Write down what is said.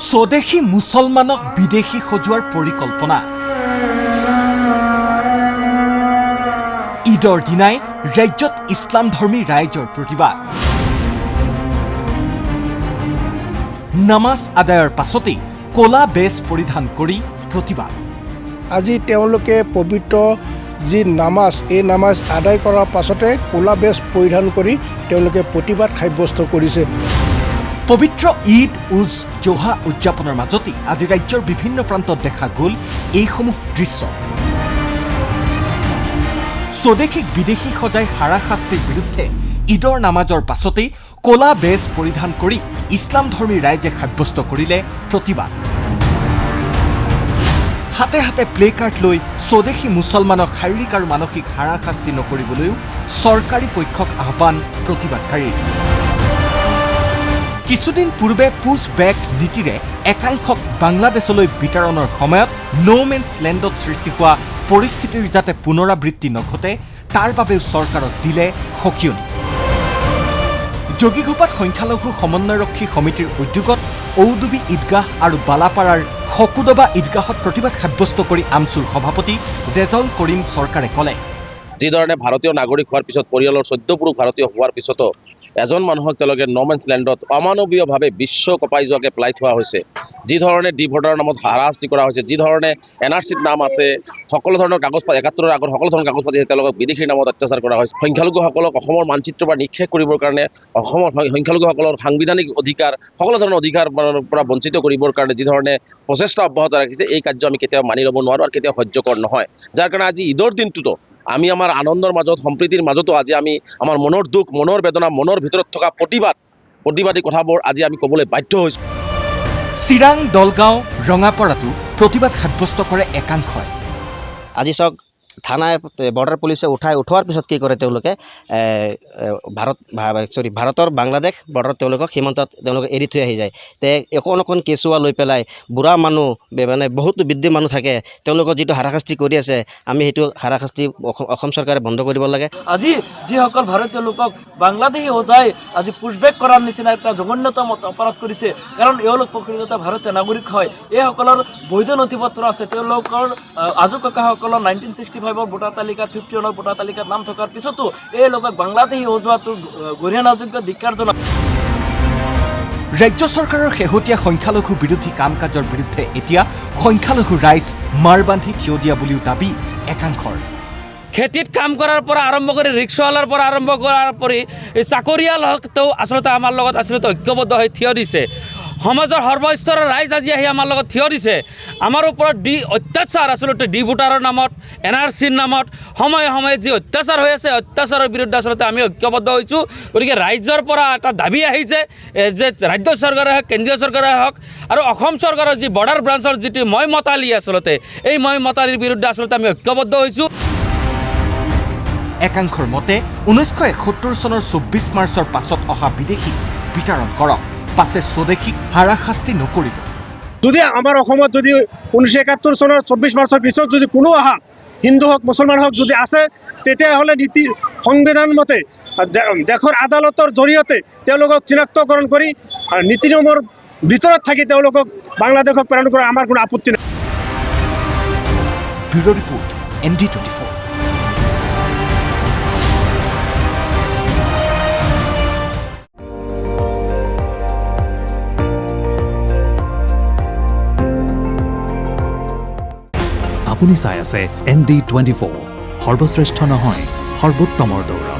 স্বদেশী মুছলমানক বিদেশী সজোৱাৰ পৰিকল্পনা। ঈদৰ দিনাই ৰাজ্যত ইছলামধৰ্মী ৰাইজৰ প্ৰতিবাদ। নামাজ আদায়ৰ পাছতেই ক'লা বেজ পৰিধান কৰি প্ৰতিবাদ। আজি তেওঁলোকে পবিত্ৰ যি নামাজ, এই নামাজ আদায় কৰাৰ পাছতে ক'লা বেজ পৰিধান কৰি তেওঁলোকে প্ৰতিবাদ সাব্যস্ত কৰিছে। পবিত্ৰ ঈদ উজ জোহা উদযাপনৰ মাজতেই আজি ৰাজ্যৰ বিভিন্ন প্ৰান্তত দেখা গ'ল এইসমূহ দৃশ্য। স্বদেশীক বিদেশী সজাই হাৰাশাস্তিৰ বিৰুদ্ধে ঈদৰ নামাজৰ পাছতেই ক'লা বেজ পৰিধান কৰি ইছলামধৰ্মী ৰাইজে সাব্যস্ত কৰিলে প্ৰতিবাদ। হাতে হাতে প্লে কাৰ্ড লৈ স্বদেশী মুছলমানক শাৰীৰিক আৰু মানসিক হাৰাশাস্তি নকৰিবলৈও চৰকাৰী পক্ষক আহ্বান প্ৰতিবাদকাৰীৰ। কিছুদিন পূৰ্বে পুছ বেক নীতিৰে একাংশক বাংলাদেশলৈ বিতৰণৰ সময়ত ন' মেন্স লেণ্ডত সৃষ্টি হোৱা পৰিস্থিতিৰ যাতে পুনৰাবৃত্তি নঘটে তাৰ বাবেও চৰকাৰক দিলে সকিয়নি। যোগীঘোপাত সংখ্যালঘু সমন্বয়ৰক্ষী সমিতিৰ উদ্যোগত ঔডুবি ঈদগাহ আৰু বালাপাৰাৰ শকুদবা ঈদগাহত প্ৰতিবাদ সাব্যস্ত কৰি আমছুৰ সভাপতি ৰেজাউল কৰিম চৰকাৰে ক'লে, যিধৰণে ভাৰতীয় নাগৰিক হোৱাৰ পিছত পৰিয়ালৰ 14 পুৰুষ ভাৰতীয় হোৱাৰ পিছতো এজন মানুহক তেওঁলোকে ন' মেন্স লেণ্ডত অমানৱীয়ভাৱে বিশ্ব কঁপাই যোৱাকৈ পেলাই থোৱা হৈছে, যি ধৰণে ডিভোটাৰৰ নামত হাৰাশাস্তি কৰা হৈছে, যি ধৰণে NRCত নাম আছে, সকলো ধৰণৰ কাগজ পাতি 71ৰ আগত সকলো ধৰণৰ কাগজ পাতি তেওঁলোকক বিদেশীৰ নামত অত্যাচাৰ কৰা হৈছে। সংখ্যালঘুসকলক অসমৰ মানচিত্ৰৰ পৰা নিক্ষেপ কৰিবৰ কাৰণে অসমৰ সংখ্যালঘুসকলৰ সাংবিধানিক অধিকাৰ, সকলো ধৰণৰ অধিকাৰ পৰা বঞ্চিত কৰিবৰ কাৰণে যি ধৰণে প্ৰচেষ্টা অব্যাহত ৰাখিছে, এই কাৰ্য আমি কেতিয়াও মানি ল'ব নোৱাৰোঁ আৰু কেতিয়াও সহ্যকৰ নহয়। যাৰ কাৰণে আজি ঈদৰ দিনটোতো আমি আমাৰ আনন্দৰ মাজত, সম্প্ৰীতিৰ মাজতো আজি আমি আমাৰ মনৰ দুখ, মনৰ বেদনা, মনৰ ভিতৰত থকা প্ৰতিবাদী কথাবোৰ আজি আমি ক'বলৈ বাধ্য হৈছোঁ। চিৰাং, দলগাঁও, ৰঙাপাৰাতো প্ৰতিবাদ সাব্যস্ত কৰে একাংশই। আজি চাওক, থানাৰ বৰ্ডাৰ পুলিচে উঠোৱাৰ পিছত কি কৰে, তেওঁলোকে ভাৰতৰ বাংলাদেশ বৰ্ডাৰত তেওঁলোকক সীমান্তত তেওঁলোকে এৰি থৈ আহি যায়। তে অকণ কেঁচুৱা লৈ পেলাই বুঢ়া মানুহ, মানে বহুতো বৃদ্ধ মানুহ থাকে, তেওঁলোকক যিটো হাৰাশাস্তি কৰি আছে, আমি সেইটো হাৰাশাস্তি অসম চৰকাৰে বন্ধ কৰিব লাগে। আজি যিসকল ভাৰতীয় লোকক বাংলাদেশী সজাই আজি পুছবেক কৰাৰ নিচিনা এটা জঘন্যতম অপৰাধ কৰিছে, কাৰণ এওঁলোক প্ৰকৃততে ভাৰতীয় নাগৰিক হয়। এইসকলৰ বৈধ নথি পত্ৰ আছে, তেওঁলোকৰ আজু ককাসকলৰ 1965 ভোটাৰ তালিকাত 51 ভোটাৰ তালিকাত নাম থকাৰ পিছতো এই লোকক বাংলাদেশী সজোৱাটো গৰিহণাযোগ্য ধিক্কাৰজনক। ৰাজ্য চৰকাৰৰ শেহতীয়া সংখ্যালঘু বিৰোধী কাম কাজৰ বিৰুদ্ধে এতিয়া সংখ্যালঘু ৰাইজ মাৰ বান্ধি থিয় দিয়া বুলিও দাবী একাংশৰ। খেতিত কাম কৰাৰ পৰা আৰম্ভ কৰি ৰিক্সাৱালাৰ পৰা আৰম্ভ কৰাৰ পৰি চাকৰিয়াল হওঁতেও আচলতে আমাৰ লগত আচলতে ঐক্যবদ্ধ হৈ থিয় দিছে। সমাজৰ সৰ্বস্তৰৰ ৰাইজ আজি আহি আমাৰ লগত থিয় দিছে। আমাৰ ওপৰত অত্যাচাৰ আচলতে ডিভোটাৰৰ নামত, NRCৰ নামত সময়ে সময়ে যি অত্যাচাৰ হৈ আছে, অত্যাচাৰৰ বিৰুদ্ধে আচলতে আমি ঐক্যবদ্ধ হৈছোঁ। গতিকে ৰাজ্যৰ পৰা এটা দাবী আহিছে যে ৰাজ্য চৰকাৰে হওক, কেন্দ্ৰীয় চৰকাৰে হওক আৰু অসম চৰকাৰৰ যি বৰ্ডাৰ ব্ৰাঞ্চৰ যিটো মই মতালি আচলতে, এই মই মতালিৰ বিৰুদ্ধে আচলতে আমি ঐক্যবদ্ধ হৈছোঁ। একাংশৰ মতে 1971 চনৰ 24 মাৰ্চৰ পাছত অহা বিদেশীক বিতৰণ কৰক, পাছে স্বদেশীক হাৰাশাস্তি নকৰিব। যদি আমাৰ অসমত যদি 1971 চনৰ 24 মাৰ্চৰ পিছত যদি কোনো অহা হিন্দু হওক, মুছলমান হওক যদি আছে, তেতিয়াহ'লে নীতি সংবিধান মতে দেশৰ আদালতৰ জৰিয়তে তেওঁলোকক চিনাক্তকৰণ কৰি নীতি নিয়মৰ ভিতৰত থাকি তেওঁলোকক বাংলাদেশক প্ৰেৰণ কৰা আমাৰ কোনো আপত্তি নাই। Bureau' report, ND24। আপুনি চাই আছে ND24, সৰ্বশ্ৰেষ্ঠ নহয়, সৰ্বোত্তমৰ দৌৰা।